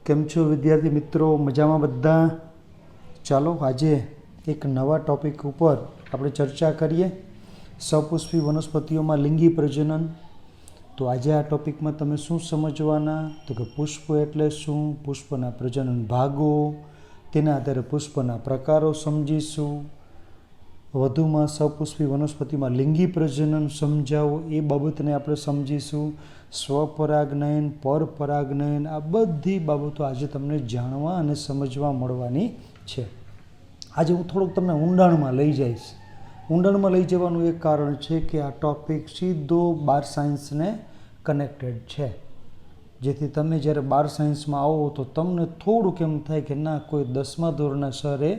કેમ છો વિદ્યાર્થી મિત્રો? મજામાં બધા? ચાલો આજે એક નવા ટોપિક ઉપર આપણે ચર્ચા કરીએ, સપુષ્પી વનસ્પતિઓમાં લિંગી પ્રજનન. તો આજે આ ટોપિકમાં તમે શું સમજવાના? તો કે પુષ્પ એટલે શું, પુષ્પના પ્રજનન ભાગો, તેના આધારે પુષ્પના પ્રકારો સમજીશું. વધુમાં સપુષ્પી વનસ્પતિમાં લિંગી પ્રજનન સમજાવો એ બાબતને આપણે સમજીશું. સ્વપરાગનયન, પરપરાગનયન, આ બધી બાબતો આજે તમને જાણવા અને સમજવા મળવાની છે. આજે હું થોડુંક તમને ઊંડાણમાં લઈ જઈશ. ઊંડાણમાં લઈ જવાનું એક કારણ છે કે આ ટૉપિક સીધો બાર સાયન્સને કનેક્ટેડ છે, જેથી તમે જ્યારે બાર સાયન્સમાં આવો તો તમને થોડુંક એમ થાય કે ના, કોઈ 10મા ધોરણના સરે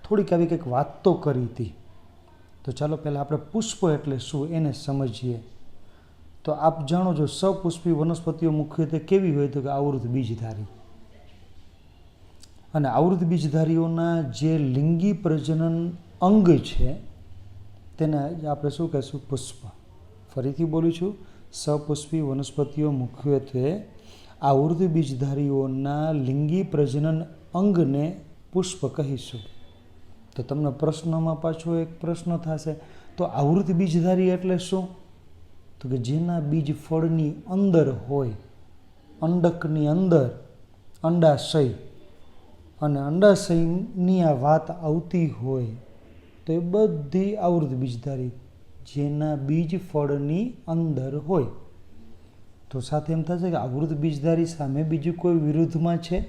થોડીક આવી કંઈક વાત તો કરી હતી. તો ચાલો પહેલાં આપણે પુષ્પ એટલે શું એને સમજીએ. તો આપ જાણો છો, સપુષ્પી વનસ્પતિઓ મુખ્યત્વે કેવી હોય? તો કે આવૃત બીજધારી. અને આવૃત બીજધારીઓના જે લિંગી પ્રજનન અંગ છે તેને આપણે શું કહીશું? પુષ્પ. ફરીથી બોલું છું, સપુષ્પી વનસ્પતિઓ મુખ્યત્વે આવૃત બીજધારીઓના લિંગી પ્રજનન અંગને પુષ્પ કહીશું. તો તમને પ્રશ્નમાં પાછો એક પ્રશ્ન થશે, તો આવૃત બીજધારી એટલે શું? તો કે જેના બીજ ફળની અંદર હોય, અંડકની અંદર અંડાશય, અને અંડાશયની આ વાત આવતી હોય તો એ બધી આવૃત બીજધારી, જેના બીજ ફળની અંદર હોય. તો સાથે એમ થશે કે આવૃત બીજધારી સામે બીજું કોઈ વિરુદ્ધમાં છે?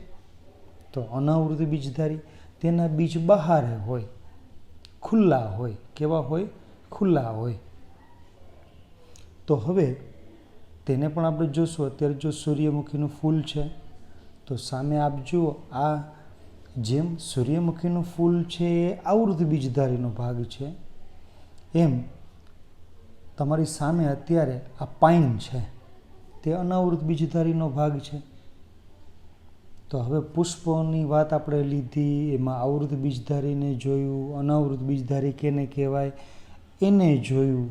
તો અનાવૃત બીજધારી, તેના બીજ બહાર હોય, ખુલ્લા હોય. કેવા હોય? ખુલ્લા હોય. તો હવે તેને પણ આપણે જોશું. અત્યારે જો સૂર્યમુખીનું ફૂલ છે તો સામે આપ જુઓ, આ જેમ સૂર્યમુખીનું ફૂલ છે એ આવૃત બીજધારીનો ભાગ છે, એમ તમારી સામે અત્યારે આ પાઇન છે તે અનાવૃત બીજધારીનો ભાગ છે. તો હવે પુષ્પોની વાત આપણે લીધી, એમાં આવૃત બીજધારીને જોયું, અનાવૃત બીજધારી કેને કહેવાય એને જોયું.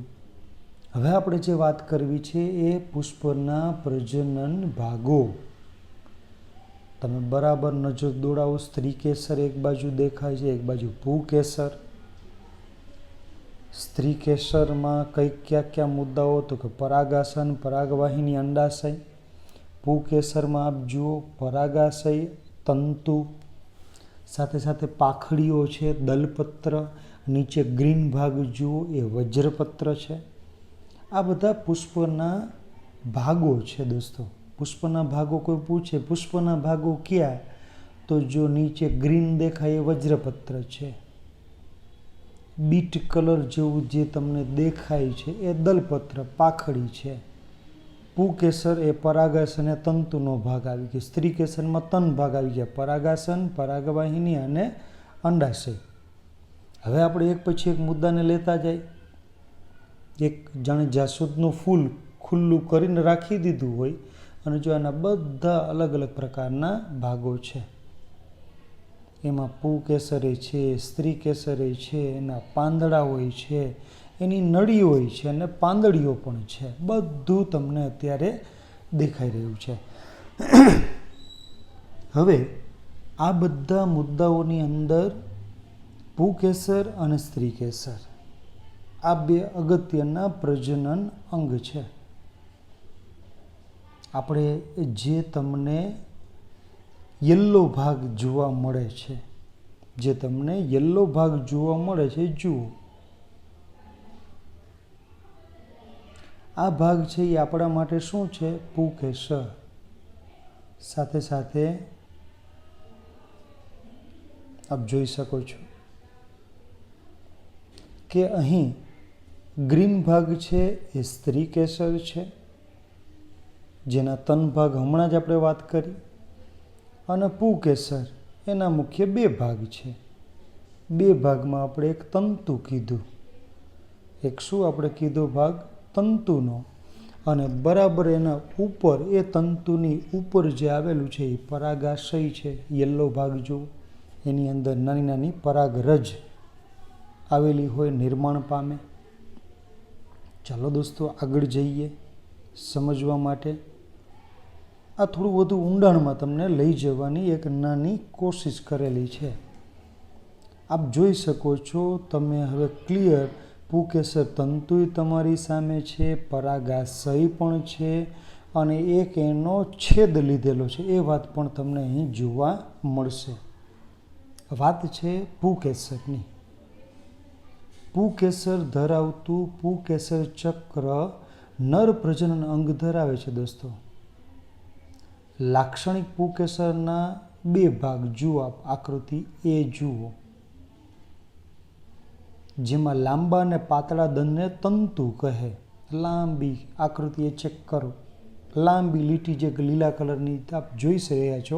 હવે આપણે જે વાત કરવી છે એ પુષ્પના પ્રજનન ભાગો. તમે બરાબર નજર દોડાવો. સ્ત્રીકેસર એક બાજુ દેખાય છે, એક બાજુ પુંકેસર. સ્ત્રીકેસરમાં કયા મુદ્દાઓ? તો કે પરાગાસન, પરાગવાહિની, અંડાશય. પુંકેસરમાં આપ જુઓ પરાગાશય, તંતુ, સાથે સાથે પાંખડીઓ છે, દલપત્ર, નીચે ગ્રીન ભાગ જુઓ એ વજ્રપત્ર છે. આ બધા પુષ્પના ભાગો છે દોસ્તો. પુષ્પના ભાગો કોઈ પૂછે, પુષ્પના ભાગો ક્યાં? તો જો નીચે ગ્રીન દેખાય એ વજ્રપત્ર છે, બીટ કલર જેવું જે તમને દેખાય છે એ દલપત્ર, પાંખડી છે. પુંકેસર એ પરાગાસન એ તંતુનો ભાગ આવી ગયો. સ્ત્રીકેસરમાં તન ભાગ આવી ગયા, પરાગાસન, પરાગવાહિની અને અંડાશય. હવે આપણે એક પછી એક મુદ્દાને લેતા જાય. એક જાણે જાસૂદનું ફૂલ ખુલ્લું કરીને રાખી દીધું હોય, અને જો આના બધા અલગ અલગ પ્રકારના ભાગો છે. એમાં પુંકેસરે છે, સ્ત્રીકેસરે છે, એના પાંદડા હોય છે, એની નળી હોય છે, અને પાંદડીઓ પણ છે. બધું તમને અત્યારે દેખાઈ રહ્યું છે. હવે આ બધા મુદ્દાઓની અંદર પુંકેસર અને સ્ત્રીકેસર આ બે અગત્યના પ્રજનન અંગ છે. આપણે જે તમને યલો ભાગ જોવા મળે છે, જે તમને યલો ભાગ જોવા મળે છે, જુઓ. આ ભાગ છે એ આપણા માટે શું છે? પુંકેસર. સાથે સાથે આપ જોઈ શકો છો કે અહીં ગ્રીન ભાગ છે એ સ્ત્રીકેસર છે, જેના તન ભાગ હમણાં જ આપણે વાત કરી. અને પુંકેસર એના મુખ્ય બે ભાગ છે. બે ભાગમાં આપણે એક તંતુ કીધું, એક શું આપણે કીધો ભાગ? તંતુનો. અને બરાબર એના ઉપર, એ તંતુની ઉપર જે આવેલું છે એ પરાગાશય છે. યલો ભાગ જુઓ, એની અંદર નાની નાની પરાગરજ આવેલી હોય, નિર્માણ પામે. ચાલો દોસ્તો આગળ જઈએ સમજવા માટે. આ થોડું વધુ ઊંડાણમાં તમને લઈ જવાની એક નાની કોશિશ કરેલી છે. આપ જોઈ શકો છો, તમે હવે ક્લિયર પુંકેસર તંતુય તમારી સામે છે, પરાગાશય પણ છે અને એક એનો છેદ લીધેલો છે, એ વાત પણ તમને અહીં જોવા મળશે. વાત છે પુંકેસરની. પુંકેસર ધરાવતું પુંકેસર ચક્ર નર પ્રજનન અંગ ધરાવે છે દોસ્તો. લાક્ષણિક પુંકેસરના બે ભાગ જુઓ, આપ આકૃતિ એ જુઓ, જેમાં લાંબા અને પાતળા દંડને તંતુ કહે. લાંબી આકૃતિ એ ચેક કરો, લાંબી લીટી જે લીલા કલરની આપ જોઈ રહ્યા છો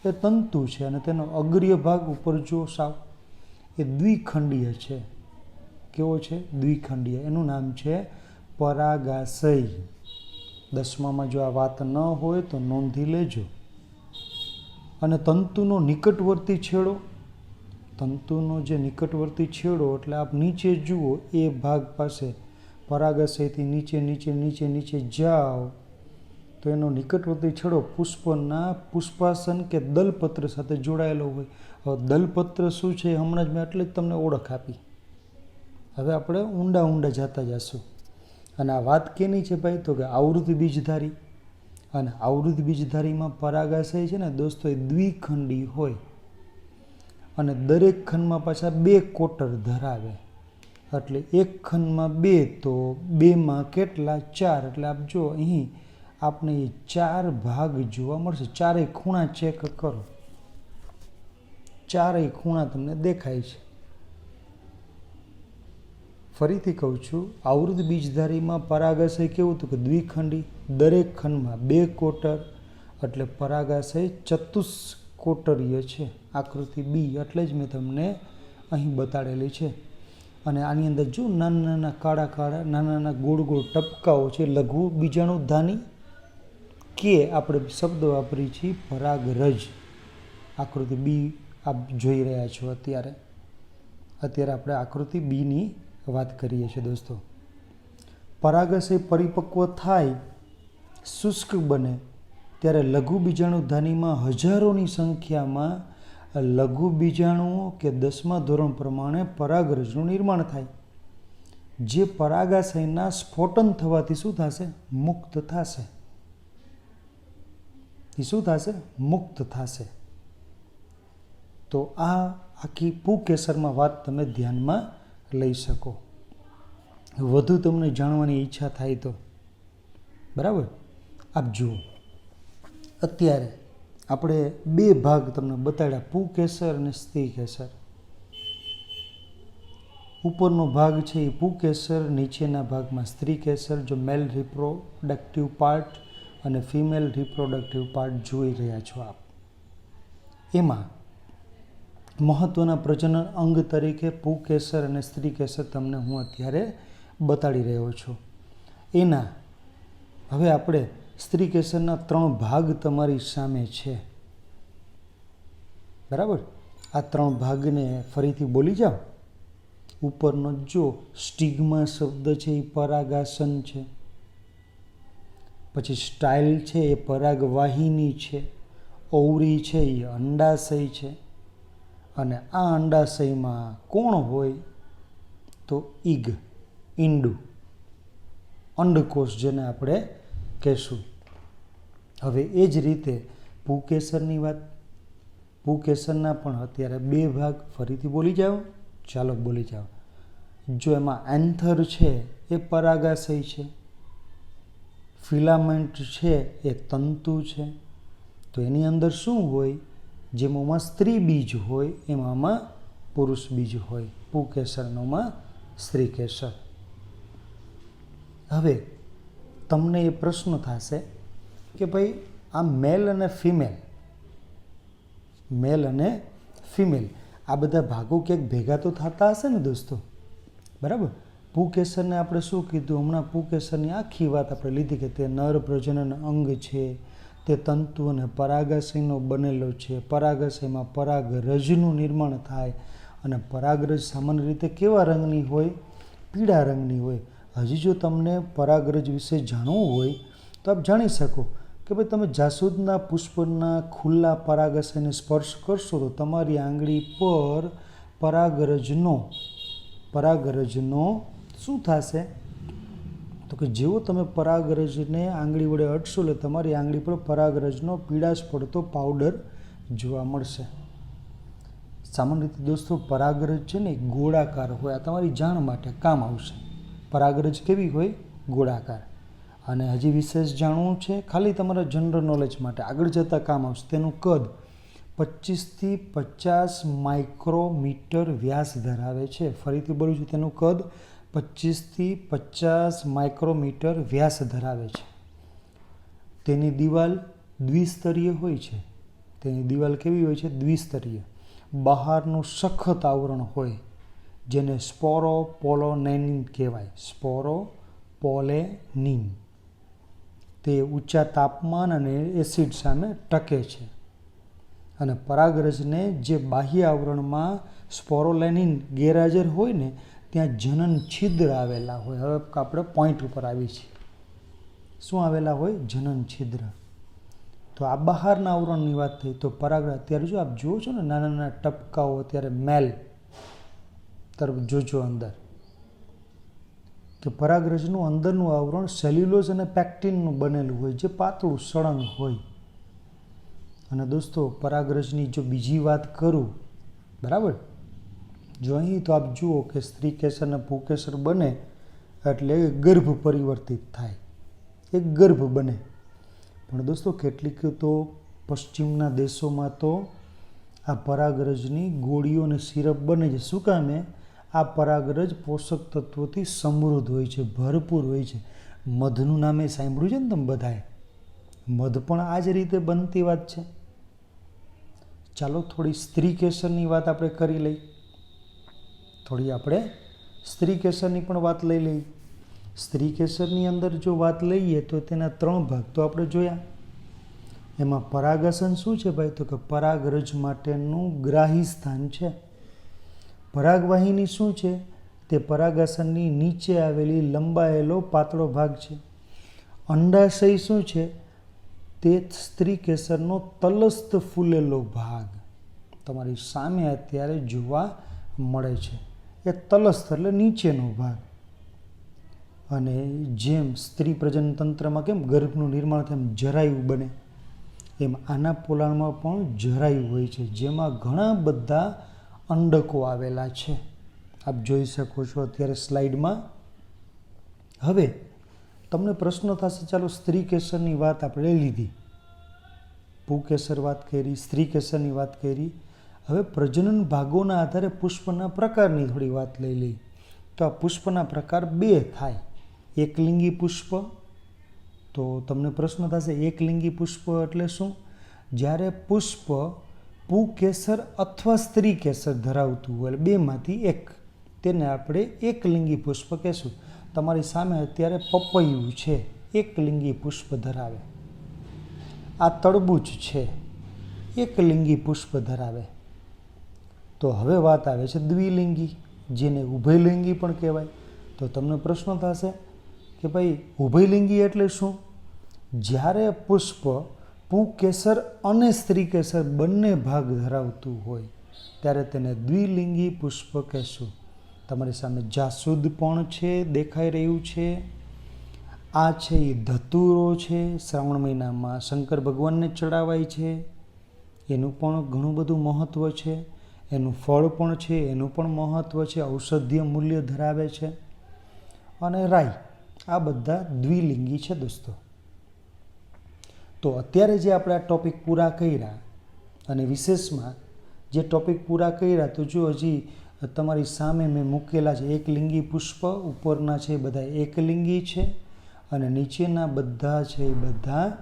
એ તંતુ છે અને તેનો અગ્રીય ભાગ ઉપર જો સાવ એ દ્વિખંડીય છે. કેવો છે? દ્વિખંડીય. એનું નામ છે પરાગાશય. 10માં જો આ વાત ન હોય તો નોંધી લેજો. અને તંતુનો નિકટવર્તી છેડો, તંતુનો જે નિકટવર્તી છેડો એટલે આપ નીચે જુઓ એ ભાગ પાસે પરાગાશયથી નીચે નીચે નીચે નીચે જાઓ તો એનો નિકટવર્તી છેડો પુષ્પના પુષ્પાસન કે દલપત્ર સાથે જોડાયેલો હોય. હવે દલપત્ર શું છે હમણાં જ મેં એટલે જ તમને ઓળખ આપી. હવે આપણે ઊંડા જતા જશું. અને આ વાત કેની છે ભાઈ? તો કે આવૃત બીજધારી. અને આવૃત બીજધારીમાં પરાગાશય છે ને દોસ્તો એ દ્વિખંડી હોય અને દરેક ખંડમાં પાછા 2 કોટર ધરાવે. એટલે એક ખંડમાં 2 તો 2માં કેટલા? 4. એટલે આપ જો અહીં આપને એ 4 ભાગ જોવા મળશે. ચારેય ખૂણા ચેક કરો, ચારેય ખૂણા તમને દેખાય છે. ફરીથી કહું છું, આવૃત બીજધારીમાં પરાગાશય કેવું હતું કે દ્વિખંડી, દરેક ખંડમાં 2 કોટર, એટલે પરાગાશય ચતુષ્કોટરીય છે. આકૃતિ બી એટલે જ મેં તમને અહીં બતાડેલી છે. અને આની અંદર જો નાના નાના કાળા કાળા નાના નાના ગોળ ગોળ ટપકાઓ છે, લઘુ બીજાણુધાની કે આપણે શબ્દ વાપરી છીએ પરાગરજ. આકૃતિ બી આપ જોઈ રહ્યા છો. અત્યારે આપણે આકૃતિ બીની વાત કરીએ છીએ દોસ્તો. પરાગાશય પરિપક્વ થાય, શુષ્ક બને ત્યારે લઘુ બીજાણુધાનીમાં હજારોની સંખ્યામાં લઘુ બીજાણુઓ કે 10મા ધોરણ પ્રમાણે પરાગરજનું નિર્માણ થાય, જે પરાગાશયના સ્ફોટન થવાથી શું થશે? મુક્ત થશે. એ શું થશે? મુક્ત થશે. તો આ આખી પુંકેસરમાં વાત તમે ધ્યાનમાં લઈ શકો. વધુ તમને જાણવાની ઈચ્છા થાય તો બરાબર. આપ જુઓ, અત્યારે આપણે 2 ભાગ તમને બતાડ્યા, પુંકેસર અને સ્ત્રીકેસર. ઉપરનો ભાગ છે એ પુંકેસર, નીચેના ભાગમાં સ્ત્રીકેસર. જો મેલ રિપ્રોડક્ટિવ પાર્ટ અને ફિમેલ રિપ્રોડક્ટિવ પાર્ટ જોઈ રહ્યા છો આપ. એમાં મહત્વના પ્રજનન અંગ તરીકે પુંકેસર અને સ્ત્રીકેસર તમને હું અત્યારે બતાડી રહ્યો છું. એના હવે આપણે સ્ત્રીકેસરના 3 ભાગ તમારી સામે છે. બરાબર. આ 3 ભાગને ફરીથી બોલી જાઓ. ઉપરનો જો સ્ટિગ્મા શબ્દ છે એ પરાગાસન છે, પછી સ્ટાઇલ છે એ પરાગવાહિની છે, ઓવરી છે એ અંડાશય છે. અને આ અંડાશયમાં કોણ હોય? તો ઈગ, ઈંડું, અંડકોષ જેને આપણે કહેશું. હવે એ જ રીતે પુંકેસરની વાત. પુંકેસરના પણ અત્યારે 2 ભાગ ફરીથી બોલી જાઓ. ચાલો બોલી જાઓ. જો એમાં એન્થર છે એ પરાગાશય છે, ફિલામેન્ટ છે એ તંતુ છે. તો એની અંદર શું હોય? જેમાં સ્ત્રી બીજ હોય એમાં પુરુષ બીજ હોય. પુંકેસરનોમાં સ્ત્રીકેસર. હવે તમને એ પ્રશ્ન થશે કે ભાઈ આ મેલ અને ફિમેલ આ બધા ભાગો ક્યાંક ભેગા તો થતા હશે ને દોસ્તો? બરાબર. પુંકેસરને આપણે શું કીધું હમણાં? પુંકેસરની આખી વાત આપણે લીધી કે તે નર પ્રજનન અંગ છે, તે તંતુ અને પરાગાશયનો બનેલો છે. પરાગાશયમાં પરાગરજનું નિર્માણ થાય અને પરાગરજ સામાન્ય રીતે કેવા રંગની હોય? પીળા રંગની હોય. હજી જો તમને પરાગરજ વિશે જાણવું હોય તો આપ જાણી શકો. કે ભાઈ તમે જાસૂદના પુષ્પના ખુલ્લા પરાગાશયને સ્પર્શ કરશો તો તમારી આંગળી પર પરાગરજનો શું થશે? તો કે જેવો તમે પરાગરજને આંગળી વડે અડશો એટલે તમારી આંગળી પર પરાગરજનો પીળાશ પડતો પાવડર જોવા મળશે. સામાન્ય રીતે દોસ્તો પરાગરજ છે ને ગોળાકાર હોય. આ તમારી જાણ માટે કામ આવશે. પરાગરજ કેવી હોય? ગોળાકાર. અને હજી વિશેષ જાણવું છે ખાલી તમારા જનરલ નોલેજ માટે, આગળ જતાં કામ આવશે. તેનું કદ 25થી 50 માઇક્રોમીટર વ્યાસ ધરાવે છે. ફરીથી બોલું છું, તેનું કદ 25થી 50 માઇક્રોમીટર વ્યાસ ધરાવે છે. તેની દિવાલ દ્વિસ્તરીય હોય છે. તેની દિવાલ કેવી હોય છે? દ્વિસ્તરીય. બહારનું સખત આવરણ હોય જેને સ્પોરોપોલોનેન કહેવાય. સ્પોરોપોલેનિન. તે ઊંચા તાપમાન અને એસિડ સામે ટકે છે. અને પરાગરજને જે બાહ્ય આવરણમાં સ્પોરોલેનિન ગેરહાજર હોય ને ત્યાં જનન છિદ્ર આવેલા હોય. હવે આપણે પોઈન્ટ ઉપર આવી છીએ. શું આવેલા હોય? જનન છિદ્ર. તો આ બહારના આવરણની વાત થઈ. તો પરાગરજ અત્યારે જો આપ જુઓ છો ને નાના નાના ટપકાઓ, અત્યારે મેલ તરફ જોજો અંદર, કે પરાગરજનું અંદરનું આવરણ સેલ્યુલોઝ અને પેક્ટિનનું બનેલું હોય જે પાતળું સળંગ હોય. અને દોસ્તો પરાગરજની જો બીજી વાત કરું, બરાબર, જો અહીં તો આપ જુઓ કે સ્ત્રી કેસર અને પુંકેસર બને એટલે ગર્ભ પરિવર્તિત થાય, એક ગર્ભ બને. પણ દોસ્તો કેટલીક તો પશ્ચિમના દેશોમાં તો આ પરાગરજની ગોળીઓ અને સિરપ બને છે. શું કામે? આ પરાગરજ પોષક તત્વોથી સમૃદ્ધ હોય છે, ભરપૂર હોય છે. મધનું નામે સાંભળ્યું છે ને તમે બધાએ? મધ પણ આ જ રીતે બનતી વાત છે. ચાલો થોડી સ્ત્રી કેસરની વાત આપણે કરી લઈ. થોડી આપણે સ્ત્રી કેસરની પણ વાત લઈ લઈએ. સ્ત્રી કેસરની અંદર જો વાત લઈએ તો તેના 3 ભાગ તો આપણે જોયા. એમાં પરાગાસન શું છે ભાઈ? તો કે પરાગરજ માટેનું ગ્રાહી સ્થાન છે. પરાગવાહિની શું છે? તે પરાગાસનની નીચે આવેલી લંબાયેલો પાતળો ભાગ છે. અંડાશય શું છે? તે સ્ત્રી કેસરનો તલસ્થ ફૂલેલો ભાગ તમારી સામે અત્યારે જોવા મળે છે. એ તલસ્થ એટલે નીચેનો ભાગ. અને જેમ સ્ત્રી પ્રજનન તંત્રમાં કેમ ગર્ભનું નિર્માણ થાય એમ જરાયું બને, એમ આના પોલાણમાં પણ જરાયું હોય છે જેમાં ઘણા બધા અંડકો આવેલા છે. આપ જોઈ શકો છો અત્યારે સ્લાઇડમાં. હવે તમને પ્રશ્ન થશે, ચાલો સ્ત્રી કેસરની વાત આપણે લીધી, પુંકેસર વાત કરી, સ્ત્રી કેસરની વાત કરી. હવે પ્રજનન ભાગોના આધારે પુષ્પના પ્રકારની થોડી વાત લઈ લઈ. તો આ પુષ્પના પ્રકાર 2 થાય. એકલિંગી પુષ્પ. તો તમને પ્રશ્ન થશે એકલિંગી પુષ્પ એટલે શું? જ્યારે પુષ્પ પુંકેસર અથવા સ્ત્રી કેસર ધરાવતું હોય, બેમાંથી એક, તેને આપણે એકલિંગી પુષ્પ કહેશું. તમારી સામે અત્યારે પપૈયું છે, એકલિંગી પુષ્પ ધરાવે. આ તરબૂચ છે, એકલિંગી પુષ્પ ધરાવે. તો હવે વાત આવે છે દ્વિલિંગી, જેને ઉભયલિંગી પણ કહેવાય. તો તમને પ્રશ્ન થશે કે ભાઈ ઉભયલિંગી એટલે શું? જ્યારે પુષ્પ પુંકેસર અને સ્ત્રી કેસર બંને ભાગ ધરાવતું હોય ત્યારે તેને દ્વિલિંગી પુષ્પ કહેશું. તમારી સામે જાસૂદ પણ છે, દેખાઈ રહ્યું છે. આ છે એ ધતુરો છે, શ્રાવણ મહિનામાં શંકર ભગવાનને ચડાવાય છે. એનું પણ ઘણું બધું મહત્ત્વ છે. એનું ફળ પણ છે, એનું પણ મહત્ત્વ છે, ઔષધીય મૂલ્ય ધરાવે છે. અને રાઈ, આ બધા દ્વિલિંગી છે દોસ્તો. તો અત્યારે જે આપણે આ ટૉપિક પૂરા કર્યા, અને વિશેષમાં જે ટૉપિક પૂરા કર્યા, તો જો હજી તમારી સામે મેં મૂકેલા છે એકલિંગી પુષ્પ. ઉપરના છે એ બધા એકલિંગી છે અને નીચેના બધા છે એ બધા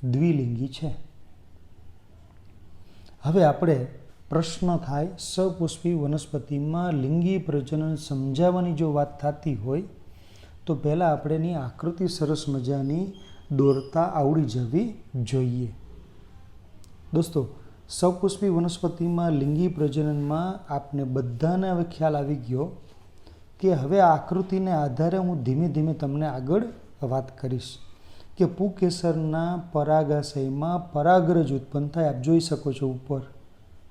દ્વિલિંગી છે. હવે આપણે પ્રશ્ન થાય, સપુષ્પી વનસ્પતિમાં લિંગી પ્રજનન સમજાવવાની જો વાત થતી હોય તો પહેલાં આપણે એની આકૃતિ સરસ મજાની દોરતા આવડી જવી જોઈએ. દોસ્તો સપુષ્પી વનસ્પતિમાં લિંગી પ્રજનનમાં આપને બધાને હવે ખ્યાલ આવી ગયો કે હવે આ આકૃતિને આધારે હું ધીમે ધીમે તમને આગળ વાત કરીશ. કે પુંકેસરના પરાગાશયમાં પરાગરજ ઉત્પન્ન થાય. આપ જોઈ શકો છો ઉપર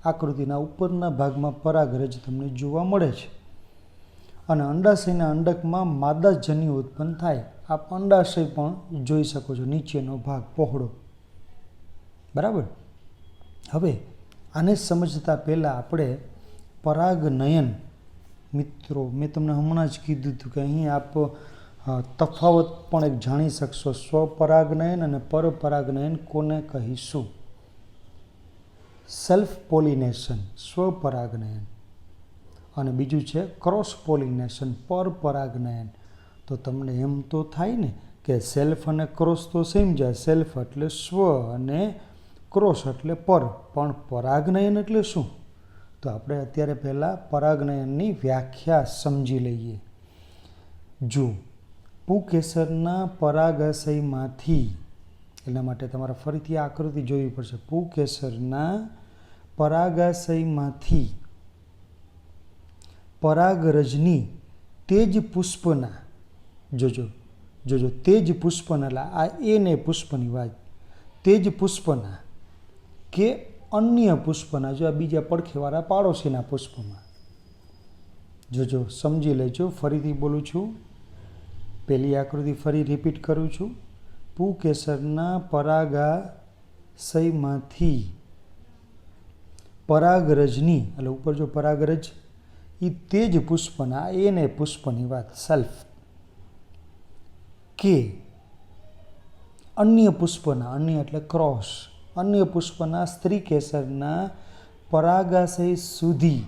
આકૃતિના ઉપરના ભાગમાં પરાગરજ તમને જોવા મળે છે. અને અંડાશયના અંડકમાં માદાજન્ય ઉત્પન્ન થાય. આપ અંડાશય પણ જોઈ શકો છો, નીચેનો ભાગ પહોળો. બરાબર. હવે આને સમજતા પહેલાં આપણે પરાગનયન, મિત્રો મેં તમને હમણાં જ કીધું હતું કે અહીં આપ તફાવત પણ એક જાણી શકશો. સ્વપરાગનયન અને પરપરાગનયન કોને કહીશું? સેલ્ફ પોલિનેશન સ્વપરાગનયન, અને બીજું છે ક્રોસ પોલિનેશન પરપરાગનયન. તો તમને એમ તો થાય ને કે સેલ્ફ અને ક્રોસ તો સેમ જાય. સેલ્ફ એટલે સ્વ અને ક્રોસ એટલે પર, પણ પરાગનયન એટલે શું? તો આપણે અત્યારે પહેલાં પરાગનયનની વ્યાખ્યા સમજી લઈએ. જો પુંકેસરના પરાગાશયમાંથી, એટલા માટે તમારે ફરીથી આકૃતિ જોવી પડશે. પુંકેસરના પરાગાશયમાંથી પરાગરજની તેજ પુષ્પના, જોજો તેજ પુષ્પના, એટલે આ એને પુષ્પની વાત, તેજ પુષ્પના કે અન્ય પુષ્પના, જો આ બીજા પડખેવાળા પાડોશીના પુષ્પમાં, જોજો સમજી લેજો. ફરીથી બોલું છું, પહેલી આકૃતિ ફરી રિપીટ કરું છું. પુંકેસરના પરાગાશયમાંથી પરાગરજની, એટલે ઉપર જો પરાગરજ, એ તેજ પુષ્પના, એને પુષ્પની વાત, સેલ્ફ, કે અન્ય પુષ્પના, અન્ય એટલે ક્રોસ, અન્ય પુષ્પના સ્ત્રી કેસરના પરાગાશય સુધી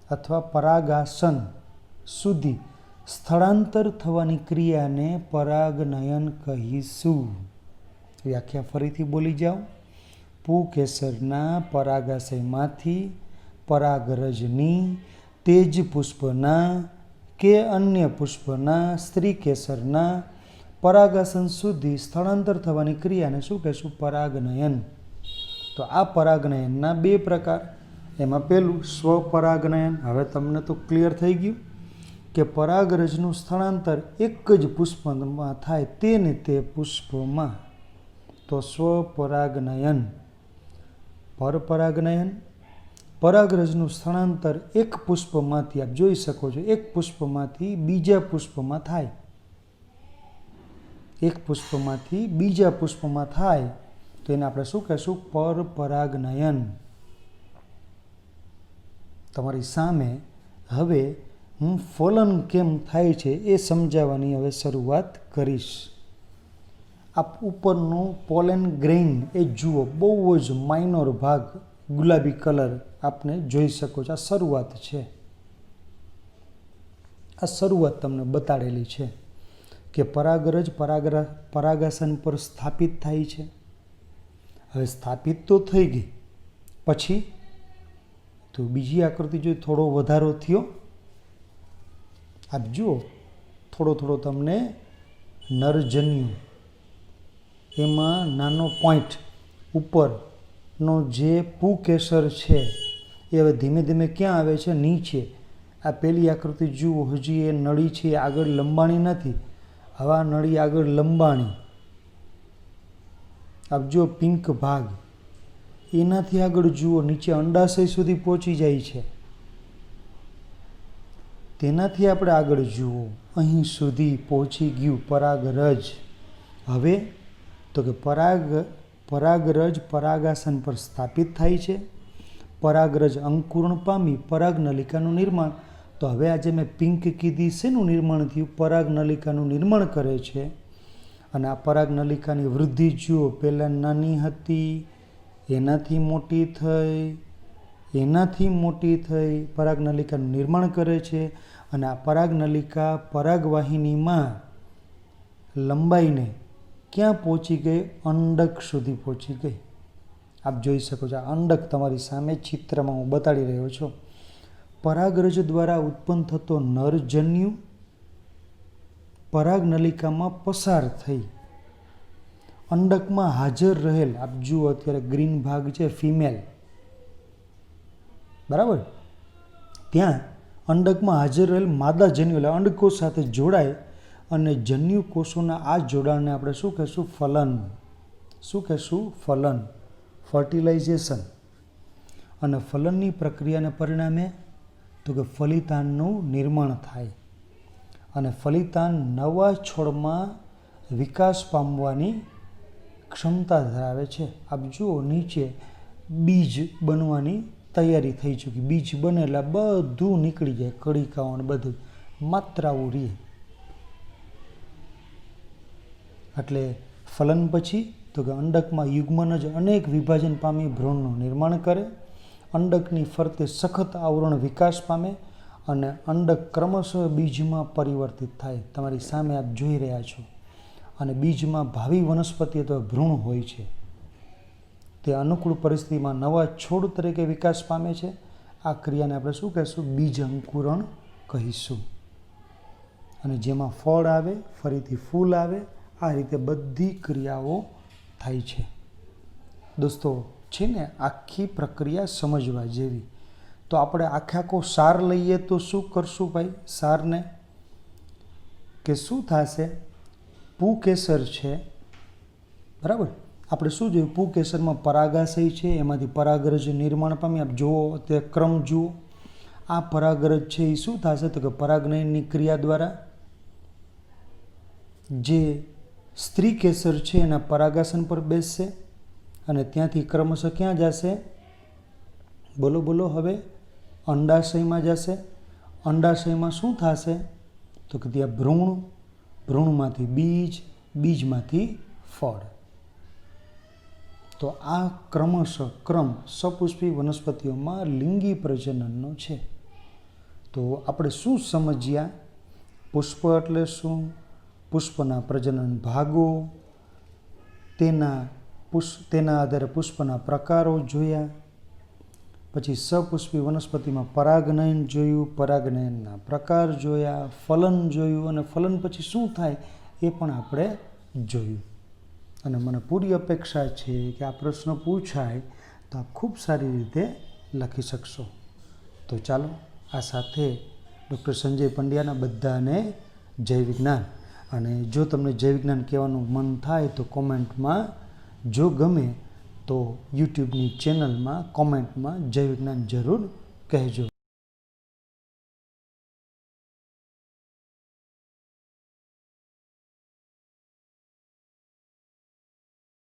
અથવા પરાગાસન સુધી સ્થળાંતર થવાની ક્રિયાને પરાગનયન કહીશું. વ્યાખ્યા ફરીથી બોલી જાઉં. પુંકેસરના પરાગાશયમાંથી પરાગરજની તેજ પુષ્પના કે અન્ય પુષ્પના સ્ત્રી કેસરના પરાગાસન સુધી સ્થળાંતર થવાની ક્રિયાને શું કહેશું? પરાગનયન. તો આ પરાગનયનના બે પ્રકાર. એમાં પહેલું સ્વપરાગનયન. હવે તમને તો ક્લિયર થઈ ગયું કે પરાગરજનું સ્થળાંતર એક જ પુષ્પમાં થાય, તેને તે પુષ્પમાં, તો સ્વપરાગનયન. પરપરાગનયન, પરાગરજનું સ્થળાંતર એક પુષ્પમાંથી, આપ જોઈ શકો છો, એક પુષ્પમાંથી બીજા પુષ્પમાં થાય. એક પુષ્પમાંથી બીજા પુષ્પમાં થાય તો એને આપણે શું કહેશું? પરપરાગનયન. તમારી સામે હવે હું ફલન કેમ થાય છે એ સમજાવવાની હવે શરૂઆત કરીશ. આપ ઉપરનો પોલેન ગ્રેઇન એ જુઓ, બહુ જ માઇનોર ભાગ, ગુલાબી કલર આપને જોઈ શકો છો. આ શરૂઆત છે, આ શરૂઆત તમને બતાડેલી છે કે પરાગરજ પરાગાસન પર સ્થાપિત થાય છે. હવે સ્થાપિત તો થઈ ગઈ, પછી તો બીજી આકૃતિ જોઈ, થોડો વધારો થયો. આપ જુઓ, થોડો તમને નરજન્યુ, એમાં નાનો પોઈન્ટ ઉપરનો જે પુંકેસર છે એ હવે ધીમે ધીમે ક્યાં આવે છે? નીચે. આ પહેલી આકૃતિ જુઓ, હજી એ નળી છે આગળ લંબાણી નથી. હવે આ નળી આગળ લંબાણી, આપ જુઓ પિંક ભાગ, એનાથી આગળ જુઓ નીચે અંડાશય સુધી પહોંચી જાય છે. તેનાથી આપણે આગળ જુઓ, અહીં સુધી પહોંચી ગયું પરાગરજ. હવે તો કે પરાગરજ પરાગાસન પર સ્થાપિત થાય છે. પરાગરજ અંકુરણ પામી પરાગનલિકાનું નિર્માણ. તો હવે આજે મેં પિંક કીધી, શેનું નિર્માણ થયું? પરાગનલિકાનું નિર્માણ કરે છે. અને આ પરાગનલિકાની વૃદ્ધિ જુઓ, પહેલાં નાની હતી, એનાથી મોટી થઈ પરાગનલિકાનું નિર્માણ કરે છે. અને આ પરાગનલિકા પરાગવાહિનીમાં લંબાઈને ક્યાં પહોંચી ગઈ? અંડક સુધી પહોંચી ગઈ. આપ જોઈ શકો છો, આ અંડક તમારી સામે ચિત્રમાં હું બતાડી રહ્યો છું. પરાગરજ દ્વારા ઉત્પન્ન થતો નરજન્યુ પરાગનલિકામાં પસાર થઈ અંડકમાં હાજર રહેલ, આપ જુઓ અત્યારે ગ્રીન ભાગ છે, ફિમેલ, બરાબર, ત્યાં અંડકમાં હાજર રહેલ માદાજન્યુ એટલે અંડકોષ સાથે જોડાય અને જન્યુ કોષોના આ જોડાણને આપણે શું કહેશું? ફલન. શું કહેશું? ફલન, ફર્ટિલાઇઝેશન. અને ફલનની પ્રક્રિયાને પરિણામે તો કે ફલિતાનનું નિર્માણ થાય અને ફલિતાન નવા છોડમાં વિકાસ પામવાની ક્ષમતા ધરાવે છે. આપ જુઓ નીચે બીજ બનવાની તૈયારી થઈ ચૂકી. બીજ બને એટલે બધું નીકળી જાય, કણિકાઓ અને બધું, માત્ર આવું રહે. એટલે ફલન પછી તો કે અંડકમાં યુગ્મન જ અનેક વિભાજન પામી ભ્રૂણનું નિર્માણ કરે. અંડકની ફરતે સખત આવરણ વિકાસ પામે અને અંડક ક્રમશઃ બીજમાં પરિવર્તિત થાય. તમારી સામે આપ જોઈ રહ્યા છો. અને બીજમાં ભાવિ વનસ્પતિ અથવા ભ્રૂણ હોય છે. તે અનુકૂળ પરિસ્થિતિમાં નવા છોડ તરીકે વિકાસ પામે છે. આ ક્રિયાને આપણે શું કહીશું? બીજ અંકુરણ કહીશું. અને જેમાં ફળ આવે, ફરીથી ફૂલ આવે, આ રીતે બધી ક્રિયાઓ થાય છે. દોસ્તો છે ને, આખી પ્રક્રિયા સમજવા જેવી. તો આપણે આખો સાર લઈએ તો શું કરશું ભાઈ? સારને કે શું થશે? પુકેસર છે, બરાબર. આપણે શું જોયું? પુકેસરમાં પરાગાશય છે, એમાંથી પરાગરજ નિર્માણ પામી. આપ જુઓ, તે ક્રમ જુઓ. આ પરાગરજ છે એ શું થશે? તો કે પરાગનયનની ક્રિયા દ્વારા જે સ્ત્રી કેસર છે એના પરાગાસન પર બેસશે અને ત્યાંથી ક્રમશઃ ક્યાં જશે? બોલો બોલો હવે? અંડાશયમાં જશે. અંડાશયમાં શું થશે? તો કે ત્યાં ભ્રૂણ, ભ્રૂણમાંથી બીજ, બીજમાંથી ફળ. તો આ ક્રમશઃ ક્રમ સપુષ્પી વનસ્પતિઓમાં લિંગી પ્રજનનનો છે. તો આપણે શું સમજ્યા? પુષ્પ એટલે શું? પુષ્પના પ્રજનન ભાગો, તેના આધારે પુષ્પના પ્રકારો જોયા. પછી સપુષ્પી વનસ્પતિમાં પરાગનયન જોયું, પરાગનયનના પ્રકાર જોયા, ફલન જોયું અને ફલન પછી શું થાય એ પણ આપણે જોયું. અને મને પૂરી અપેક્ષા છે કે આ પ્રશ્ન પૂછાય તો આપ ખૂબ સારી રીતે લખી શકશો. તો ચાલો, આ સાથે ડૉક્ટર સંજય પંડ્યાના બધાને જય વિજ્ઞાન. અને જો તમને જય વિજ્ઞાન કહેવાનું મન થાય તો કોમેન્ટમાં, જો ગમે તો યુટ્યુબની ચેનલમાં કોમેન્ટમાં જય વિજ્ઞાન જરૂર કહેજો.